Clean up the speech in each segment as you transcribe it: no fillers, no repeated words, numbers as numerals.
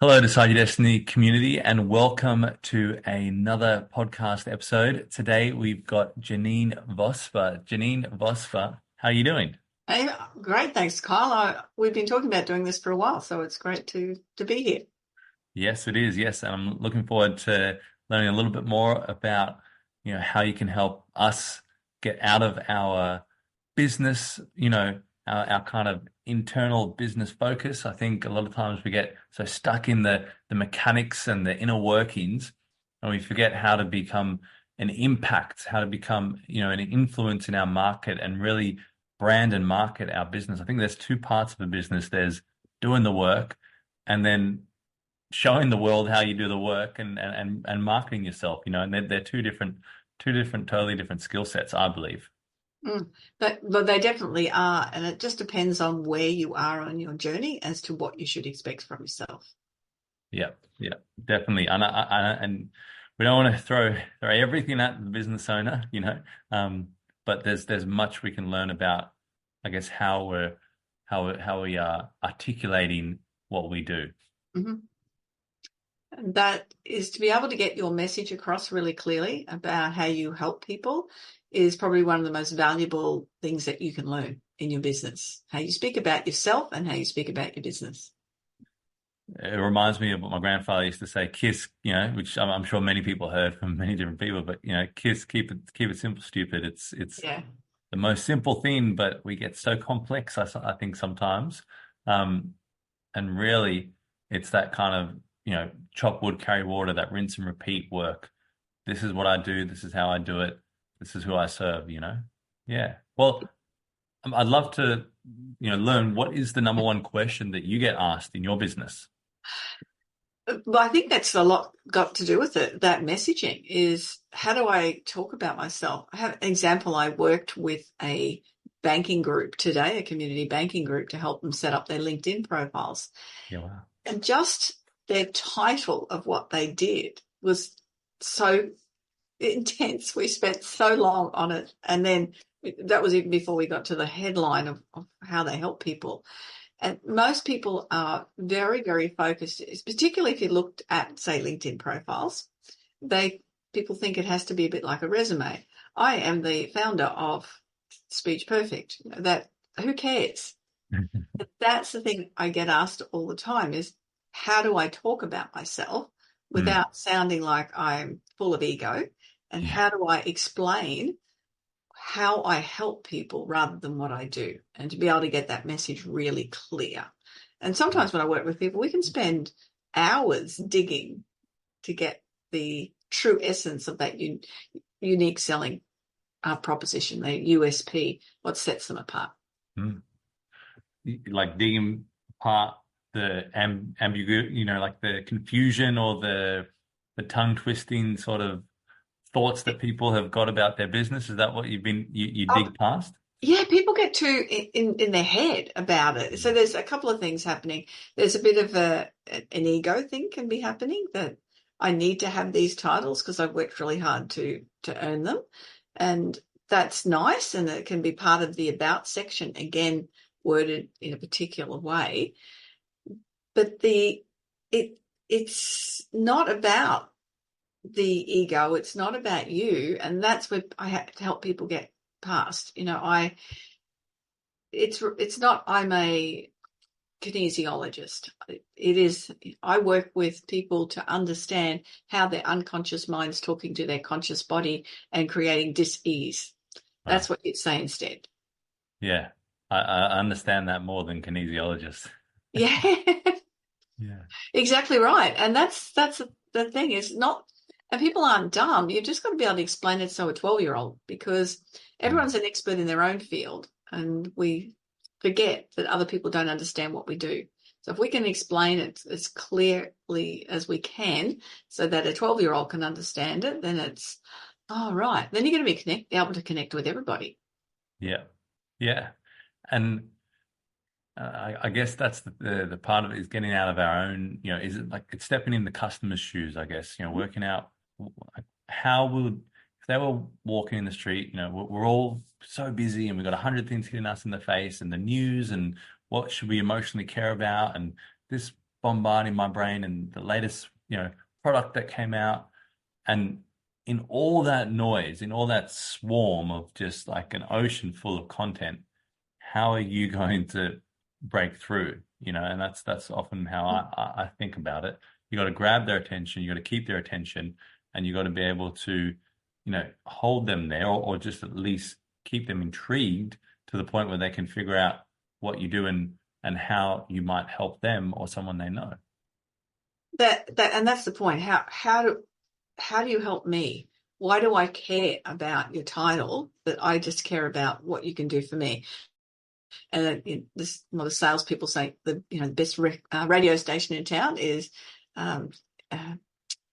Hello, Decide Your Destiny community, and welcome to another podcast episode. Today we've got Janeen Vosper. Janeen Vosper, how are you doing? Hey, great, thanks, Kyle. We've been talking about doing this for a while, so it's great to be here. Yes, it is. Yes, and I'm looking forward to learning a little bit more about, how you can help us get out of our business, our kind of internal business focus. I think a lot of times we get so stuck in the mechanics and the inner workings, and we forget how to become an impact, how to become, an influence in our market and really brand and market our business. I think there's two parts of a business. There's doing the work and then showing the world how you do the work and marketing yourself, and they're two different, totally different skill sets, I believe. Mm. But they definitely are, and it just depends on where you are on your journey as to what you should expect from yourself. Yeah, yeah, definitely. And we don't want to throw everything at the business owner, but there's much we can learn about, I guess, how we are articulating what we do. hmm And that is to be able to get your message across really clearly about how you help people is probably one of the most valuable things that you can learn in your business. How you speak about yourself and how you speak about your business. It reminds me of what my grandfather used to say, kiss, which I'm sure many people heard from many different people, but kiss, keep it simple, stupid. It's Yeah. the most simple thing, but we get so complex, I think sometimes. Um, and really it's that kind of, chop wood, carry water, that rinse and repeat work. This is what I do, this is how I do it, this is who I serve. Yeah. Well, I'd love to, learn what is the number one question that you get asked in your business. Well, I think that's a lot got to do with it. That messaging is how do I talk about myself? I have an example. I worked with a banking group today, a community banking group, to help them set up their LinkedIn profiles. Yeah, wow. And just their title of what they did was so intense. We spent so long on it. And then that was even before we got to the headline of how they help people. And most people are very, very focused, particularly if you looked at, say, LinkedIn profiles. They People think it has to be a bit like a resume. I am the founder of Speech Perfect. That who cares? But that's the thing I get asked all the time is how do I talk about myself Mm, without sounding like I'm full of ego? And yeah. how do I explain how I help people rather than what I do, and to be able to get that message really clear. And sometimes when I work with people, we can spend hours digging to get the true essence of that unique selling proposition, the USP, what sets them apart. Mm. Like digging apart the ambiguity, like the confusion or the tongue twisting sort of thoughts that people have got about their business. Is that what you Oh, dig past? yeah, people get too in their head about it. So Mm. there's a couple of things happening. There's a bit of an ego thing can be happening that I need to have these titles because I've worked really hard to earn them, and that's nice, and it can be part of the about section again, worded in a particular way. But it it's not about the ego. It's not about you, and that's what I have to help people get past. It's not I'm a kinesiologist. It is I work with people to understand how their unconscious mind's talking to their conscious body and creating dis-ease. Wow. That's what you'd say instead. Yeah. I understand that more than kinesiologists. Yeah, Yeah. exactly right. And that's the thing is not, and people aren't dumb. You've just got to be able to explain it to a 12-year-old because Mm. everyone's an expert in their own field, and we forget that other people don't understand what we do. So if we can explain it as clearly as we can so that a 12-year-old can understand it, then it's, oh, right. Then you're going to be able to connect with everybody. Yeah. Yeah. And I guess that's the part of it is getting out of our own, is it like it's stepping in the customer's shoes, I guess, working out like, how would, if they were walking in the street, we're all so busy and we've got 100 things hitting us in the face and the news and what should we emotionally care about. And this bombarding my brain and the latest, product that came out. And in all that noise, in all that swarm of just like an ocean full of content, how are you going to break through? And that's often how I think about it. You got to grab their attention, you got to keep their attention, and you got to be able to, hold them there, or just at least keep them intrigued to the point where they can figure out what you do and how you might help them or someone they know. And that's the point. How do you help me? Why do I care about your title? But I just care about what you can do for me. And the salespeople say the best radio station in town is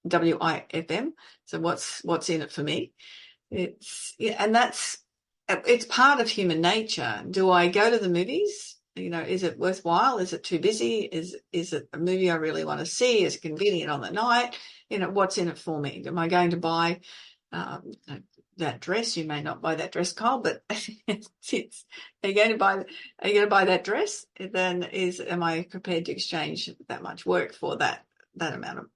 WIFM. So what's in it for me? And it's part of human nature. Do I go to the movies? Is it worthwhile? Is it too busy? Is it a movie I really want to see? Is it convenient on the night? What's in it for me? Am I going to buy that dress? You may not buy that dress, Kyle, but are you going to buy that dress? Then am I prepared to exchange that much work for that amount of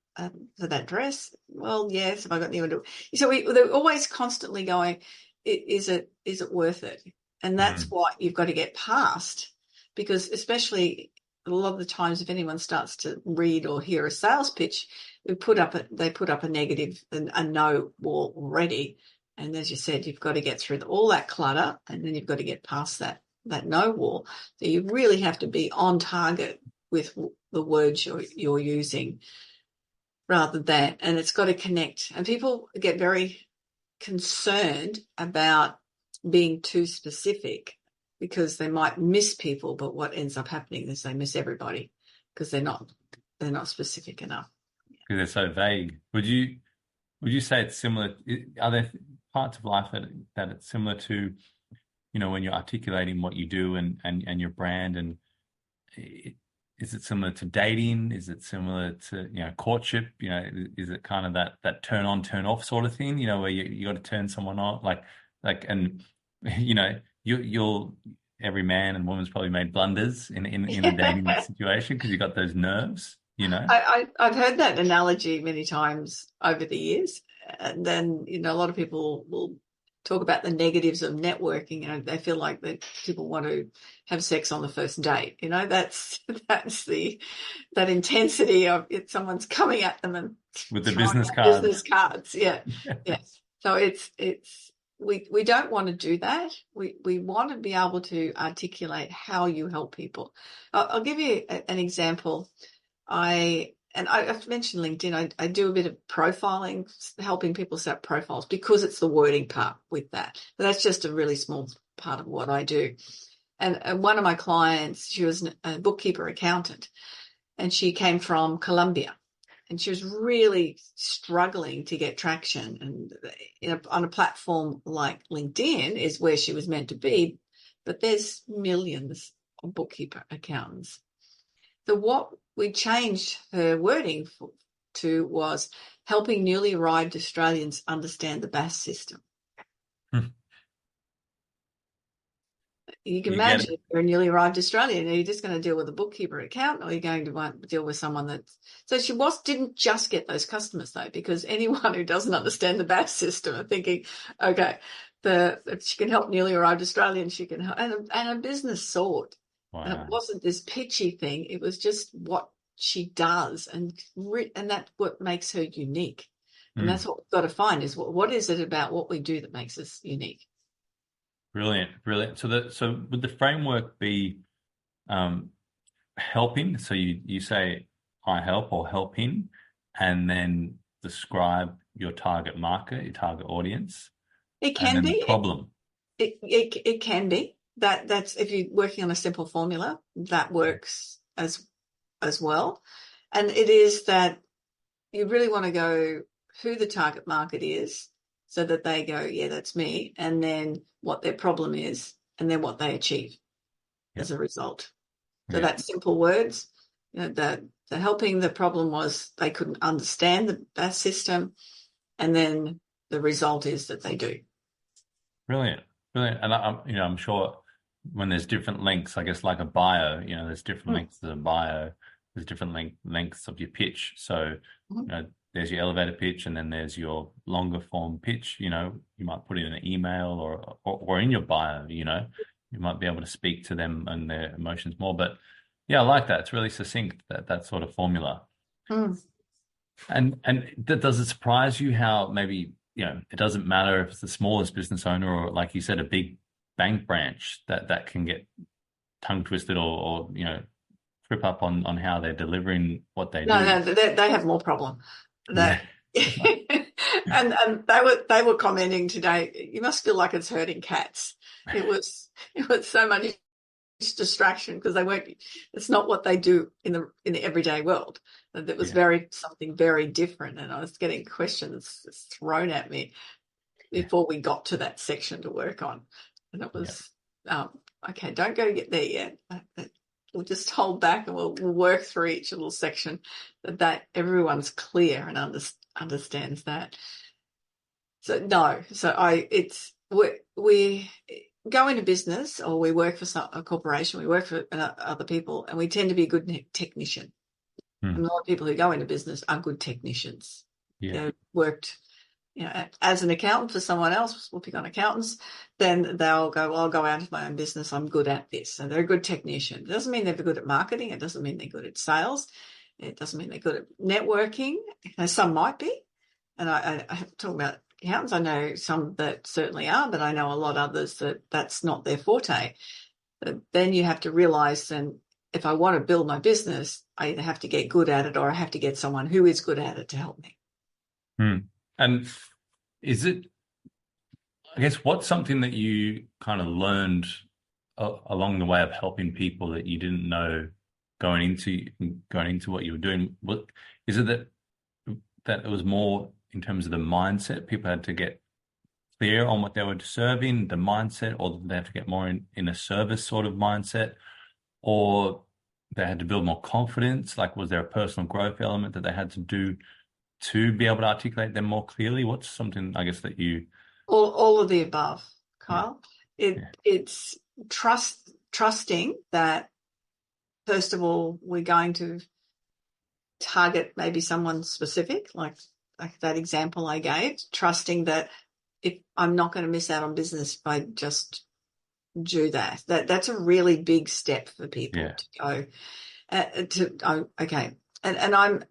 for that dress? Well, yes. Have I got the so they're always constantly going, is it worth it? And that's what you've got to get past, because especially a lot of the times, if anyone starts to read or hear a sales pitch, they put up a negative, a no wall already. And as you said, you've got to get through all that clutter, and then you've got to get past that no wall. So you really have to be on target with the words you're using, rather than, and it's got to connect. And people get very concerned about being too specific, because they might miss people, but what ends up happening is they miss everybody because they're not specific enough. Because they're so vague. Would you say it's similar? Are there parts of life that it's similar to, when you're articulating what you do and your brand, and is it similar to dating? Is it similar to, courtship? Is it kind of that turn on, turn off sort of thing, where you got to turn someone on, and, you'll every man and woman's probably made blunders in a dating situation, because you got those nerves, I've heard that analogy many times over the years. And then, a lot of people will talk about the negatives of networking. They feel like that people want to have sex on the first date. That's that intensity of it. Someone's coming at them and with the business cards. Business cards, yeah, yeah. So we don't want to do that. We want to be able to articulate how you help people. I'll give you an example. I've mentioned LinkedIn. I do a bit of profiling, helping people set up profiles, because it's the wording part with that. But that's just a really small part of what I do. And one of my clients, she was a bookkeeper accountant, and she came from Colombia, and she was really struggling to get traction. And on a platform like LinkedIn is where she was meant to be, but there's millions of bookkeeper accountants. So what we changed her wording to was helping newly arrived Australians understand the BAS system. You can imagine if you're a newly arrived Australian, are you just going to deal with a bookkeeper account, or are you going to deal with someone that's... So she didn't just get those customers, though, because anyone who doesn't understand the BAS system are thinking, okay, if she can help newly arrived Australians, she can help. And a business soared. Wow. And it wasn't this pitchy thing. It was just what she does, and that's what makes her unique. And that's what we've got to find, is what is it about what we do that makes us unique. Brilliant. So would the framework be helping? So you say I help or helping, and then describe your target market, your target audience. It can be the problem. It can be. That's if you're working on a simple formula, that works as well. And it is that you really want to go who the target market is, so that they go, yeah, that's me, and then what their problem is, and then what they achieve as a result. So that's simple words. The helping, the problem was they couldn't understand the BAS system, and then the result is that they do. Brilliant. And I'm sure when there's different links, I guess like a bio, there's different links to the bio. there's different lengths of your pitch. So, Mhm. there's your elevator pitch, and then there's your longer form pitch. You might put it in an email or in your bio. You might be able to speak to them and their emotions more. But yeah, I like that. It's really succinct, that sort of formula. Mm. And does it surprise you how maybe, it doesn't matter if it's the smallest business owner or, like you said, a big bank branch that can get tongue twisted or trip up on how they're delivering what they No, do. no, they have more problem. Yeah. That and they were commenting today. You must feel like it's hurting cats. It was so much distraction because they weren't. It's not what they do in the everyday world. And it was Yeah. something very different. And I was getting questions thrown at me Yeah. before we got to that section to work on, and it Yeah. was okay. Don't go get there yet. We'll just hold back and we'll work through each little section that everyone's clear and understands that. So no, we go into business or we work for a corporation, we work for other people, and we tend to be a good technician. Hmm. And a lot of people who go into business are good technicians. Yeah. They've worked as an accountant for someone else, we'll pick on accountants, then they'll go, well, I'll go out into my own business. I'm good at this. And they're a good technician. It doesn't mean they're good at marketing. It doesn't mean they're good at sales. It doesn't mean they're good at networking. Some might be. And I talk about accountants. I know some that certainly are, but I know a lot of others that's not their forte. But then you have to realize, then if I want to build my business, I either have to get good at it or I have to get someone who is good at it to help me. Hmm. And is it, I guess, what's something that you kind of learned along the way of helping people that you didn't know going into what you were doing? What is it that it was more in terms of the mindset? People had to get clear on what they were serving, the mindset, or did they have to get more in a service sort of mindset, or they had to build more confidence? Like, was there a personal growth element that they had to do to be able to articulate them more clearly? What's something, I guess, that you, All of the above, yeah, Kyle. yeah, It's trusting that, first of all, we're going to target maybe someone specific, like that example I gave, trusting that if I'm not going to miss out on business if I just do that. That's a really big step for people yeah, to go okay. And I'm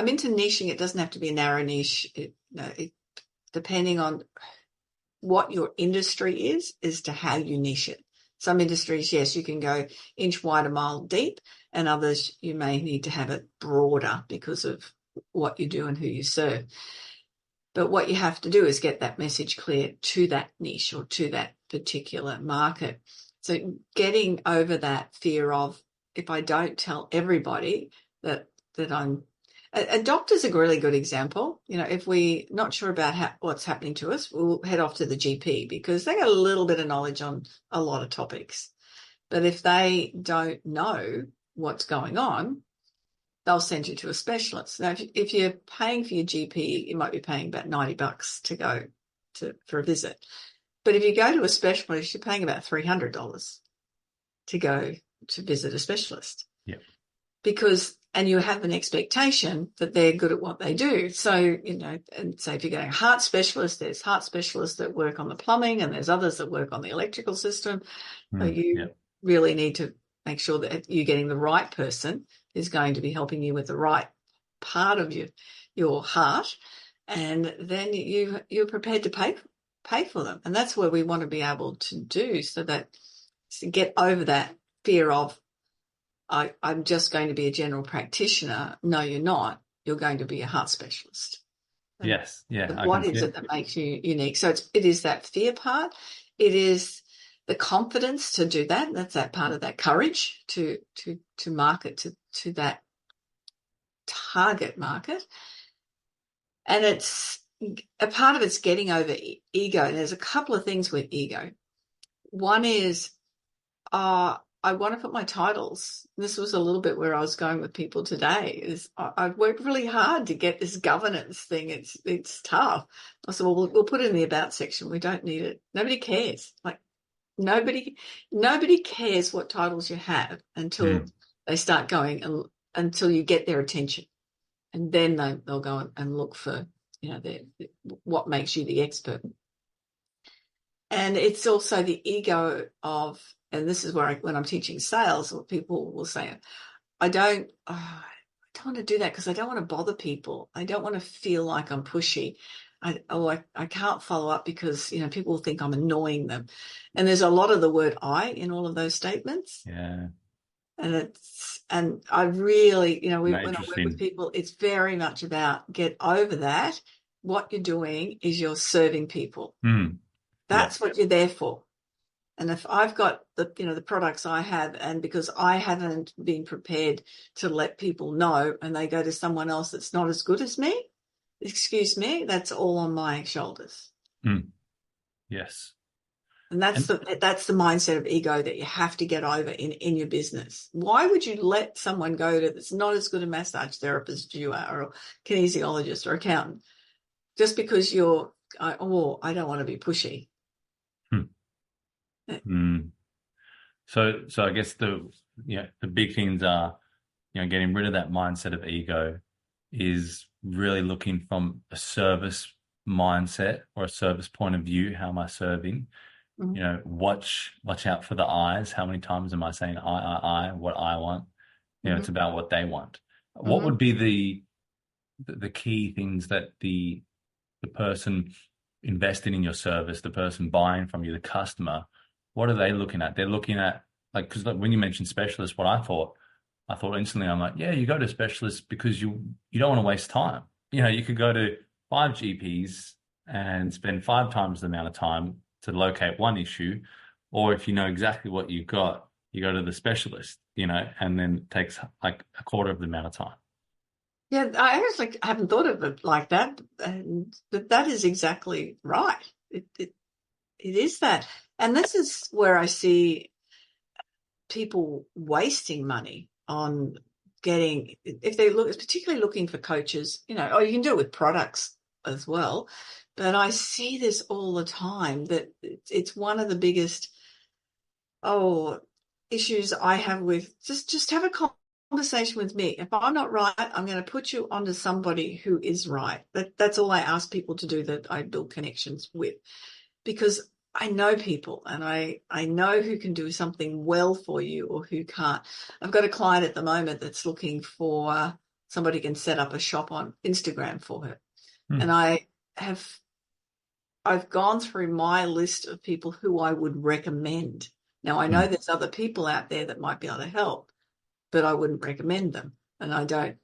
into niching. It doesn't have to be a narrow niche. Depending on what your industry is as to how you niche it. Some industries, yes, you can go inch wide, a mile deep, and others you may need to have it broader because of what you do and who you serve. But what you have to do is get that message clear to that niche or to that particular market. So getting over that fear of, if I don't tell everybody that I'm a doctor's a really good example. If we're not sure about what's happening to us, we'll head off to the GP because they got a little bit of knowledge on a lot of topics. But if they don't know what's going on, they'll send you to a specialist. Now, if you're paying for your GP, you might be paying about $90 to go for a visit. But if you go to a specialist, you're paying about $300 to go to visit a specialist. yeah, And you have an expectation that they're good at what they do. So, and so if you're going to a heart specialist, there's heart specialists that work on the plumbing and there's others that work on the electrical system. So yeah, you really need to make sure that you're getting the right person who's going to be helping you with the right part of your heart. And then you're prepared to pay for them. And that's where we want to be able to do to get over that fear of, I'm just going to be a general practitioner. No, you're not. You're going to be a heart specialist. And yes, yeah, I what can is see it it. that makes you unique? So it is that fear part. It is the confidence to do that. That's that part of that courage to market to that target market. And it's a part of it's getting over ego. And there's a couple of things with ego. One is, I want to put my titles. This was a little bit where I was going with people today. I've worked really hard to get this governance thing. It's tough. I said, well, we'll put it in the about section. We don't need it. Nobody cares. Like nobody cares what titles you have until Mm. They start going until you get their attention, and then they'll go and look for, what makes you the expert. And it's also the ego of, and this is where when I'm teaching sales, or people will say, I don't want to do that because I don't want to bother people. I don't want to feel like I'm pushy. I can't follow up because, people will think I'm annoying them. And there's a lot of the word I in all of those statements. Yeah. And I really, when I work with Interesting. people, it's very much about get over that. What you're doing is you're serving people. Yeah. That's what you're there for. And if I've got the products I have, and because I haven't been prepared to let people know, and they go to someone else that's not as good as me, excuse me, that's all on my shoulders. Yes. And that's And the mindset of ego that you have to get over in your business. Why would you let someone go that's not as good a massage therapist as you are, or kinesiologist or accountant, just because I don't want to be pushy. So I guess the big things are, getting rid of that mindset of ego, is really looking from a service mindset or a service point of view. How am I serving? Mm-hmm. Watch out for the I's. How many times am I saying I, what I want? Mm-hmm. It's about what they want. What Mm-hmm. would be the key things that the person investing in your service, the person buying from you, the customer, what are they looking at? They're looking at, like, because when you mentioned specialists, what I thought instantly, I'm like, yeah, you go to specialists because you don't want to waste time. You could go to 5 GPs and spend 5 times the amount of time to locate one issue, or if you know exactly what you've got, you go to the specialist, and then it takes like a quarter of the amount of time. Yeah, I actually haven't thought of it like that, but that is exactly right. It is that, and this is where I see people wasting money on getting, if they look, particularly looking for coaches, or you can do it with products as well. But I see this all the time, that it's one of the biggest issues I have with just have a conversation with me. If I'm not right, I'm going to put you onto somebody who is right. That's all I ask people to do, that I build connections with, because I know people, and I know who can do something well for you or who can't. I've got a client at the moment that's looking for somebody who can set up a shop on Instagram for her. And I've gone through my list of people who I would recommend. Now, I know there's other people out there that might be able to help, but I wouldn't recommend them. And I don't,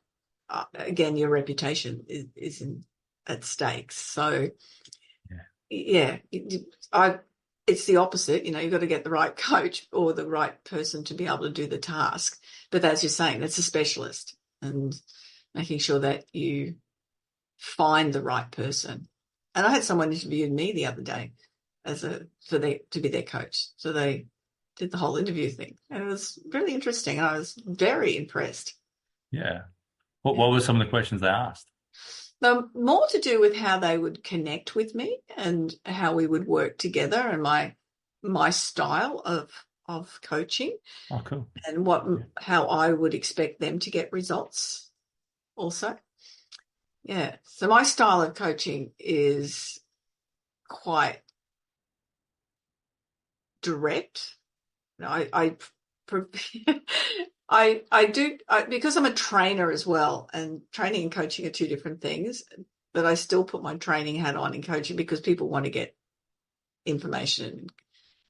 again, your reputation is at stake. So, yeah, it's the opposite. You've got to get the right coach or the right person to be able to do the task. But as you're saying, that's a specialist, and making sure that you find the right person. And I had someone interviewed me the other day to be their coach. So they did the whole interview thing, and it was really interesting. I was very impressed. Yeah. What were some of the questions they asked? More to do with how they would connect with me and how we would work together, and my style of coaching, Oh, cool. and Yeah. how I would expect them to get results also. Yeah. So my style of coaching is quite direct. I do, because I'm a trainer as well, and training and coaching are two different things, but I still put my training hat on in coaching because people want to get information,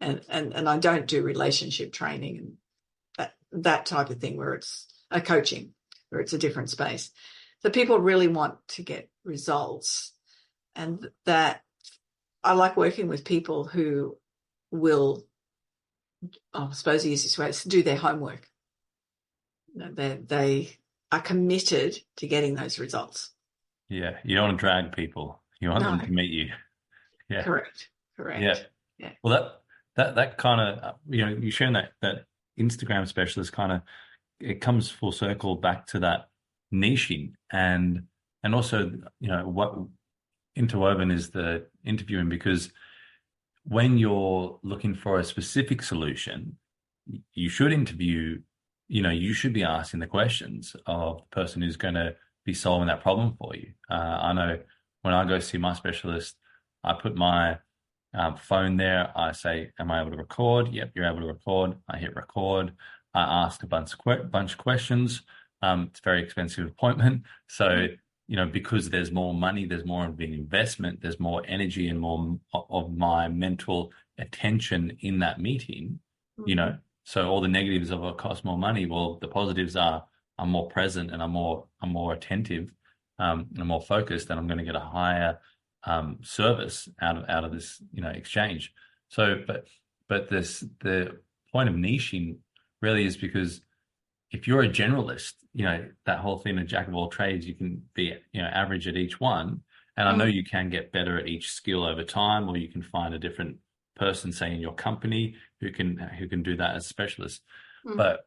and I don't do relationship training and that type of thing, where it's a coaching, where it's a different space. So people really want to get results, and that I like working with people who will, I suppose the easiest way is to do their homework. They are committed to getting those results. Yeah. You don't want to drag people. You want No, them to meet you. Yeah. correct. Yeah. Yeah. Well, that kind of, you sharing that Instagram specialist kind of, it comes full circle back to that niching, and also, what interwoven is the interviewing, because when you're looking for a specific solution, you should interview you should be asking the questions of the person who's going to be solving that problem for you. I know when I go see my specialist, I put my phone there. I say, "Am I able to record?" Yep, you're able to record. I hit record. I ask a bunch of questions. It's a very expensive appointment, so because there's more money, there's more of an investment, there's more energy and more of my mental attention in that meeting. So all the negatives of it cost more money. Well, the positives are I'm more present and I'm more attentive, and I'm more focused, and I'm going to get a higher service out of this exchange. So, but the point of niching really is because if you're a generalist, that whole thing of jack of all trades, you can be average at each one, and I know you can get better at each skill over time, or you can find a different person, say in your company, who can do that as a specialist. But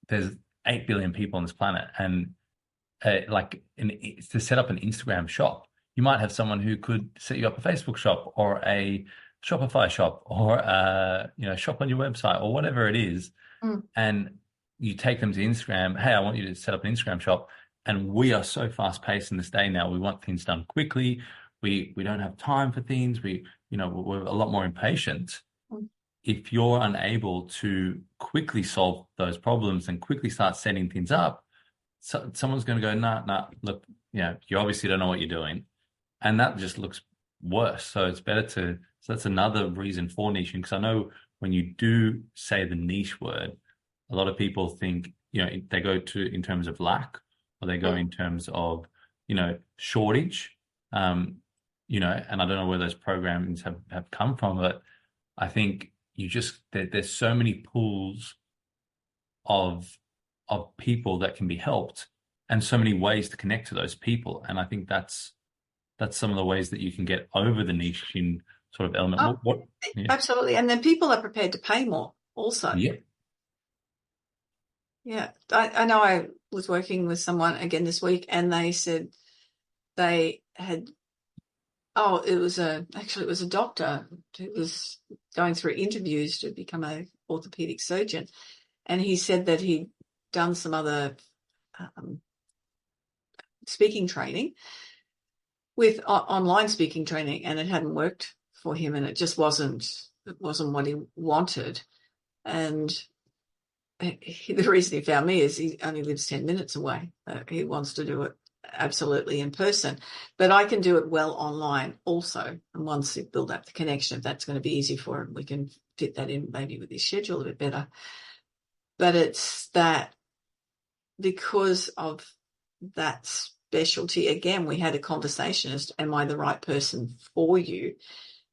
there's 8 billion people on this planet, and to set up an Instagram shop, you might have someone who could set you up a Facebook shop or a Shopify shop or shop on your website or whatever it is, and you take them to Instagram. Hey, I want you to set up an Instagram shop. And we are so fast paced in this day now. We want things done quickly. We don't have time for things. We're a lot more impatient. If you're unable to quickly solve those problems and quickly start setting things up, someone's going to go, nah, look, you obviously don't know what you're doing. And that just looks worse. So it's better so that's another reason for niching. Because I know when you do say the niche word, a lot of people think, they go in terms of lack, or they go in terms of, shortage. And I don't know where those programs have come from, but I think there's so many pools of people that can be helped, and so many ways to connect to those people. And I think that's some of the ways that you can get over the niching sort of element. Absolutely. And then people are prepared to pay more also. Yeah. Yeah. I know I was working with someone again this week, and they said they had, it was a doctor who was going through interviews to become an orthopedic surgeon. And he said that he'd done some other speaking training with online speaking training, and it hadn't worked for him, and it just wasn't what he wanted. And the reason he found me is he only lives 10 minutes away. He wants to do it absolutely in person, but I can do it well online also. And once you build up the connection, if that's going to be easy for him, we can fit that in maybe with his schedule a bit better. But it's that because of that specialty, again, we had a conversation as to, am I the right person for you?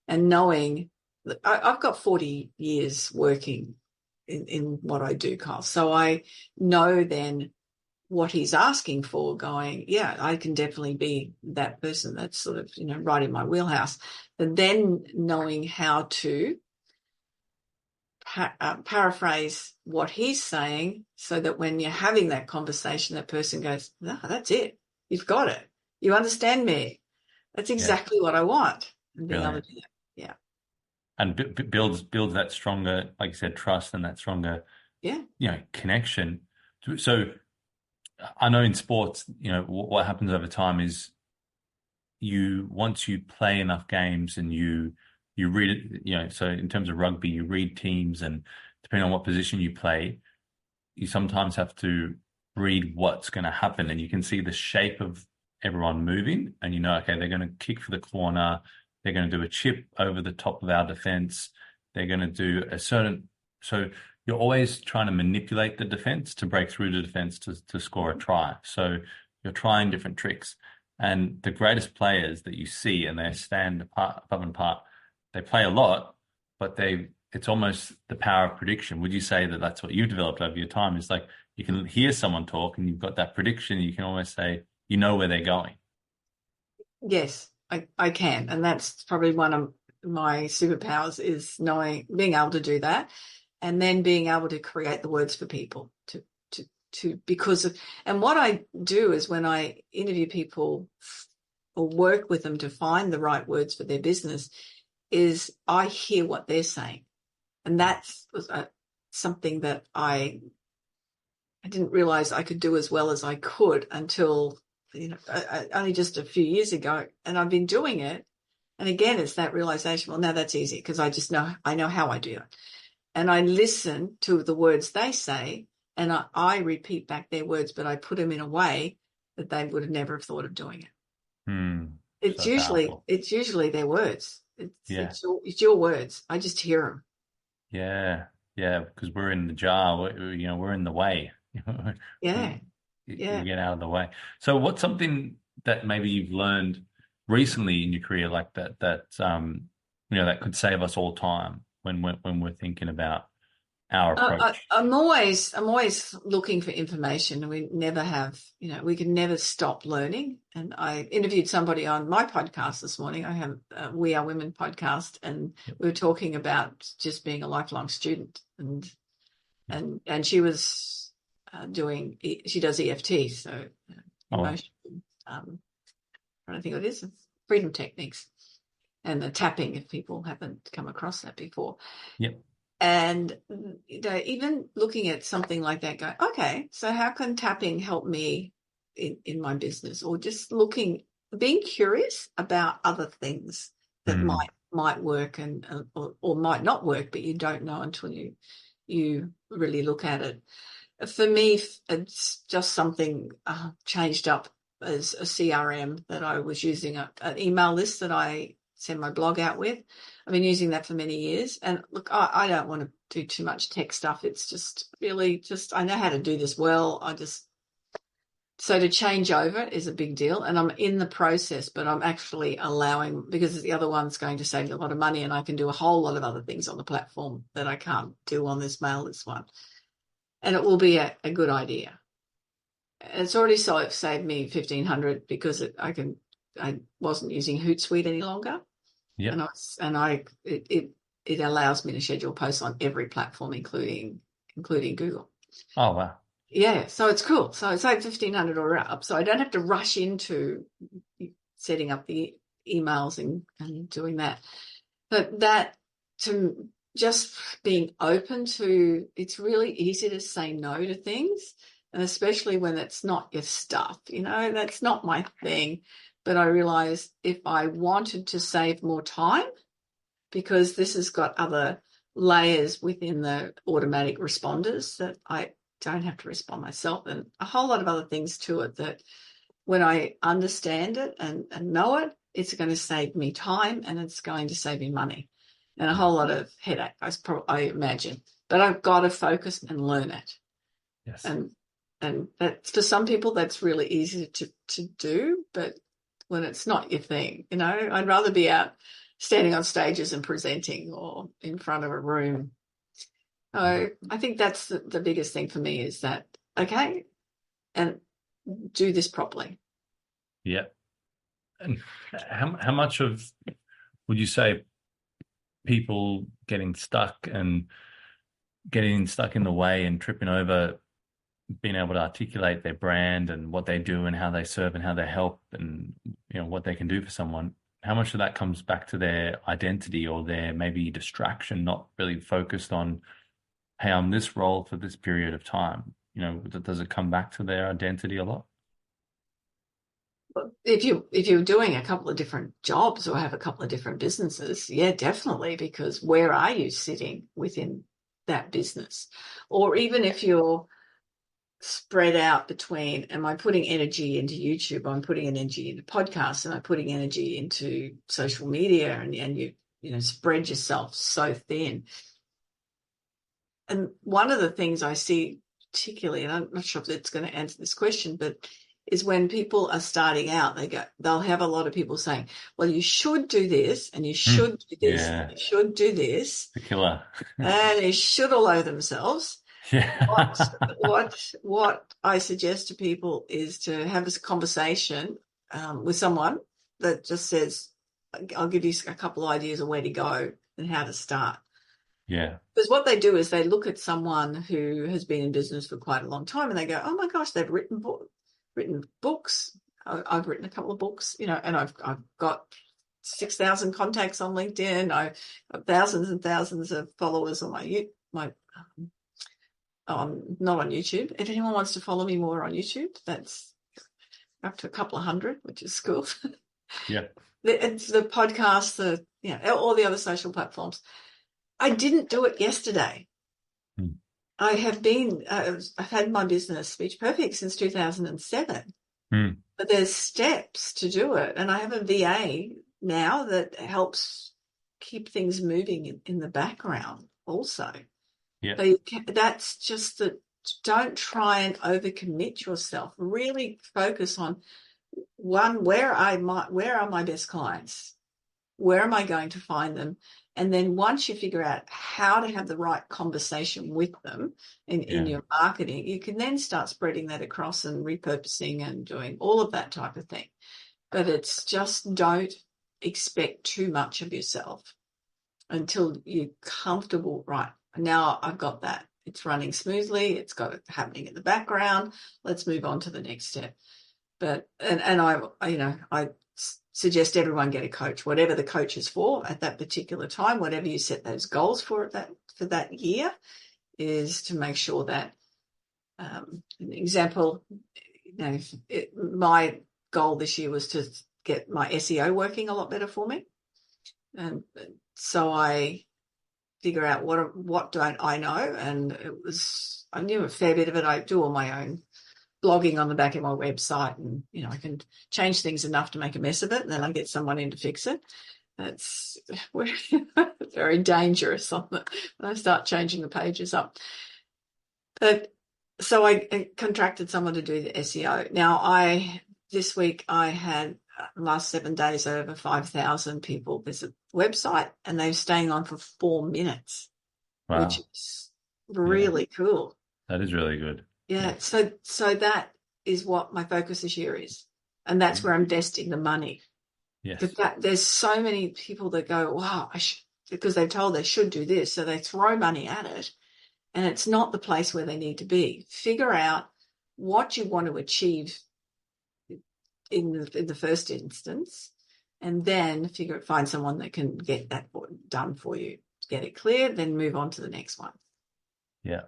And knowing that I've got 40 years working in what I do, Kyle. So I know then what he's asking for, going, yeah, I can definitely be that person. That's sort of, right in my wheelhouse. But then knowing how to paraphrase what he's saying, so that when you're having that conversation, that person goes, no, that's it. You've got it. You understand me. That's exactly what I want. And being able to do that. Yeah. And builds that stronger, like you said, trust, and that stronger, connection. So I know in sports, what happens over time is once you play enough games and you read it, so in terms of rugby, you read teams, and depending on what position you play, you sometimes have to read what's going to happen, and you can see the shape of everyone moving, and okay, they're going to kick for the corner, they're going to do a chip over the top of our defense, they're going to do so you're always trying to manipulate the defense to break through the defense to score a try. So you're trying different tricks, and the greatest players that you see, and they stand above and apart, they play a lot, but it's almost the power of prediction. Would you say that that's what you've developed over your time? Is like you can hear someone talk and you've got that prediction. You can almost say, where they're going. Yes, I can. And that's probably one of my superpowers, is being able to do that, and then being able to create the words for people and what I do is when I interview people or work with them to find the right words for their business, is I hear what they're saying. And that's something that I I didn't realize I could do as well as I could until, only just a few years ago. And I've been doing it. And again, it's that realization, well, now that's easy because I know how I do it. And I listen to the words they say, and I repeat back their words, but I put them in a way that they would have never have thought of doing it. So powerful. It's usually their words. Yeah. It's your words. I just hear them. Yeah. Yeah. Because we're in the jar, we're in the way. Yeah. We, we Yeah. get out of the way. So what's something that maybe you've learned recently in your career like that could save us all time when we're thinking about our approach? I'm always looking for information. We never have, we can never stop learning. And I interviewed somebody on my podcast this morning. I have a We Are Women podcast, and Yep. we were talking about just being a lifelong student. And she was she does EFT, so Oh, emotional. I don't think what it is, freedom techniques, and the tapping. If people haven't come across that before. yep. And even looking at something like that, go, okay, so how can tapping help me in my business? Or just being curious about other things that Mm, might work and or might not work, but you don't know until you really look at it. For me, it's just something changed up as a CRM that I was using, an email list that I send my blog out with. I've been using that for many years. And look, I don't want to do too much tech stuff. It's just really I know how to do this well. So to change over is a big deal. And I'm in the process, but I'm actually allowing, because the other one's going to save me a lot of money, and I can do a whole lot of other things on the platform that I can't do on this mail list one. And it will be a good idea. It's already saved me $1,500 because I wasn't using Hootsuite any longer. yep. It allows me to schedule posts on every platform, including Google. Oh, wow. Yeah, so it's cool. So I saved $1,500 or up, so I don't have to rush into setting up the emails and doing that. But that, to just being open to, it's really easy to say no to things, and especially when it's not your stuff. That's not my thing. But I realized if I wanted to save more time, because this has got other layers within the automatic responders that I don't have to respond myself, and a whole lot of other things to it, that when I understand it and know it, it's going to save me time, and it's going to save me money and a whole lot of headache, I imagine. But I've got to focus and learn it. Yes. And that's, for some people, that's really easy to do, but when it's not your thing, I'd rather be out standing on stages and presenting, or in front of a room. So I think that's the biggest thing for me, is that, okay, and do this properly. Yeah. And how much of would you say people getting stuck in the way and tripping over being able to articulate their brand and what they do and how they serve and how they help and what they can do for someone, how much of that comes back to their identity or their maybe distraction, not really focused on, hey, I'm this role for this period of time? Does it come back to their identity a lot? If you're doing a couple of different jobs or have a couple of different businesses, yeah, definitely, because where are you sitting within that business? Or even if you're spread out between, am I putting energy into YouTube? I'm putting energy into podcasts, and I'm putting energy into social media, and you spread yourself so thin. And one of the things I see particularly, and I'm not sure if it's going to answer this question, but is when people are starting out, they'll have a lot of people saying, well, you should do this, and you should do this, and Yeah, you should do this, the killer. and they should allow themselves. Yeah. What I suggest to people is to have this conversation with someone that just says, I'll give you a couple of ideas of where to go and how to start. Yeah. Because what they do is they look at someone who has been in business for quite a long time, and they go, oh my gosh, they've written books. I've written a couple of books, and I've got 6,000 contacts on LinkedIn. I've got thousands and thousands of followers on my not on YouTube. If anyone wants to follow me more on YouTube, that's up to a couple of hundred, which is cool. Yeah. It's the podcast, all the other social platforms. I didn't do it yesterday. Mm. I have been, I've had my business Speech Perfect since 2007, Mm. but there's steps to do it. And I have a VA now that helps keep things moving in the background also. Yeah. So that's just that. Don't try and overcommit yourself. Really focus on one, where are my best clients? Where am I going to find them? And then once you figure out how to have the right conversation with them in your marketing, you can then start spreading that across and repurposing and doing all of that type of thing. But it's just, don't expect too much of yourself until you're comfortable. Right, now I've got that. It's running smoothly. It's got it happening in the background. Let's move on to the next step. But, and I suggest everyone get a coach, whatever the coach is for at that particular time, whatever you set those goals for that year, is to make sure that, an example, my goal this year was to get my SEO working a lot better for me. And so I figure out what don't I know, and I knew a fair bit of it. I do all my own blogging on the back of my website, and I can change things enough to make a mess of it, and then I get someone in to fix it. That's very dangerous when I start changing the pages up. But so I contracted someone to do the SEO. Now this week I had, last 7 days, over 5,000 people visit the website, and they're staying on for 4 minutes, Wow. which is really cool. That is really good. Yeah. So that is what my focus this year is. And that's where I'm investing the money. Yes. But there's so many people that go, wow, because they're told they should do this. So they throw money at it, and it's not the place where they need to be. Figure out what you want to achieve in the first instance, and then find someone that can get that done for you, get it clear, then move on to the next one. Yeah,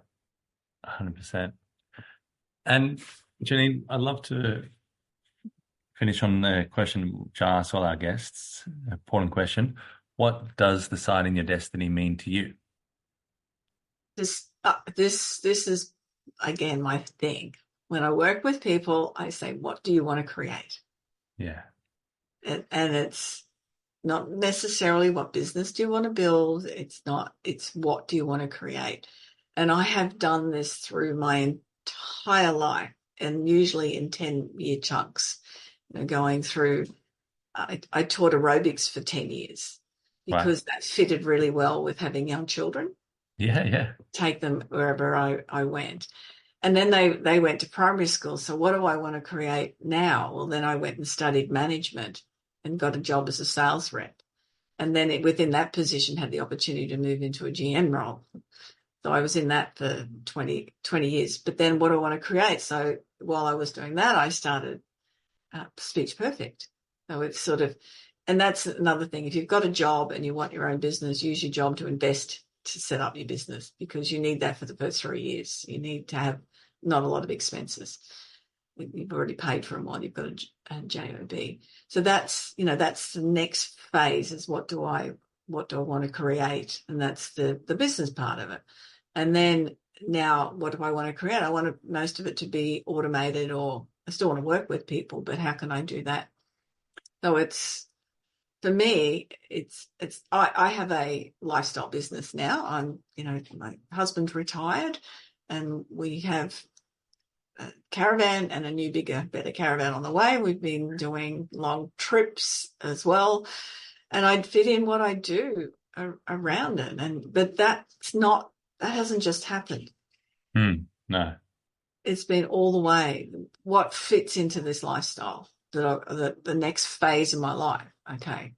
100%. And Janeen, I'd love to finish on the question which I ask all our guests, an important question. What does deciding your destiny mean to you? This is, again, my thing. When I work with people, I say, what do you want to create? Yeah. And it's not necessarily what business do you want to build. It's what do you want to create? And I have done this through my entire life, and usually in 10-year chunks, going through, I taught aerobics for 10 years because that fitted really well with having young children. Yeah. Take them wherever I went. And then they went to primary school. So what do I want to create now? Well, then I went and studied management and got a job as a sales rep. And then within that position had the opportunity to move into a GM role. So I was in that for 20 years. But then what do I want to create? So while I was doing that, I started Speech Perfect. So it's sort of, and that's another thing. If you've got a job and you want your own business, use your job to invest to set up your business, because you need that for the first 3 years. You need to have not a lot of expenses. You've already paid for them while you've got a job. So that's the next phase, is what do I want to create? And that's the business part of it. And then now, what do I want to create? I want most of it to be automated, or I still want to work with people, but how can I do that? So it's, for me, I have a lifestyle business now. My husband's retired, and we have a caravan and a new, bigger, better caravan on the way. We've been doing long trips as well, and I'd fit in what I do around it. But that hasn't just happened. No. It's been all the way. What fits into this lifestyle? The next phase of my life. Okay.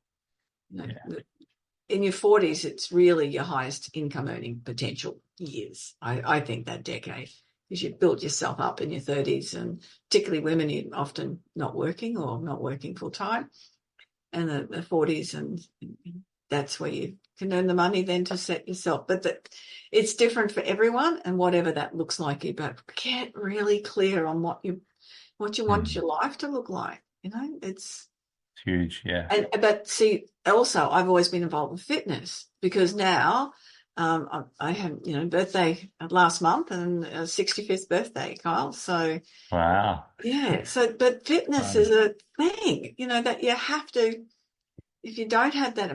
In your 40s, it's really your highest income earning potential years. I think that decade, because you've built yourself up in your 30s, and particularly women, you're often not working or not working full time, and the 40s, and that's where you can earn the money then to set yourself. But it's different for everyone, and whatever that looks like, you but get really clear on what you want Mm. your life to look like. It's Huge. Yeah. but see, also I've always been involved with fitness because now I had birthday last month and 65th birthday, Kyle. So Wow. yeah, but fitness is a thing, that you have to. If you don't have that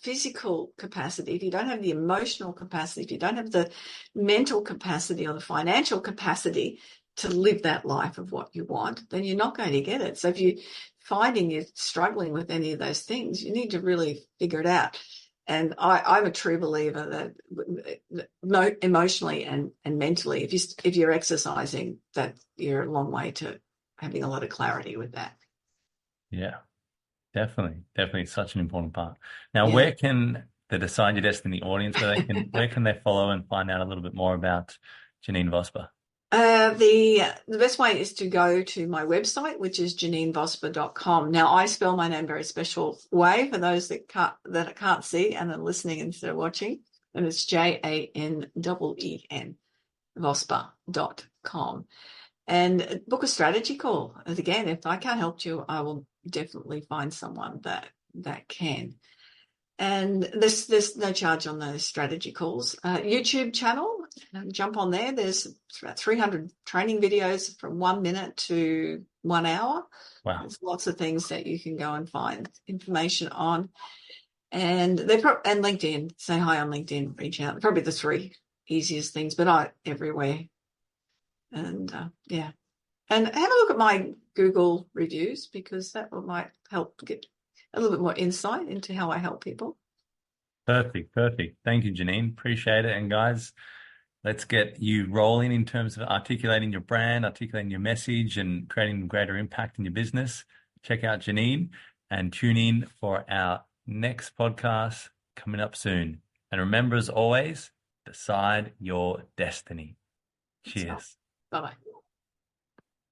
physical capacity, if you don't have the emotional capacity, if you don't have the mental capacity or the financial capacity to live that life of what you want, then you're not going to get it. So if you're finding you're struggling with any of those things, you need to really figure it out. And I'm a true believer that emotionally and mentally, if you're exercising, that you're a long way to having a lot of clarity with that. Yeah. Definitely. Definitely such an important part. Now, Yeah. where can the Decide Your Destiny audience, where can they follow and find out a little bit more about Janeen Vosper? The best way is to go to my website, which is janeenvosper.com. Now, I spell my name very special way for those that can't see and are listening instead of watching, and it's JANEEN, Vosper.com. And book a strategy call. And again, if I can't help you, I will definitely find someone that can. And there's no charge on those strategy calls. YouTube channel, jump on there. There's about 300 training videos from 1 minute to 1 hour. Wow. There's lots of things that you can go and find information on. And and LinkedIn, say hi on LinkedIn, reach out. Probably the three easiest things, but I everywhere. And yeah. And have a look at my Google reviews because that might help get a little bit more insight into how I help people. Perfect. Perfect. Thank you, Janine. Appreciate it. And guys, let's get you rolling in terms of articulating your brand, articulating your message, and creating greater impact in your business. Check out Janine and tune in for our next podcast coming up soon. And remember, as always, decide your destiny. So, Cheers. bye-bye.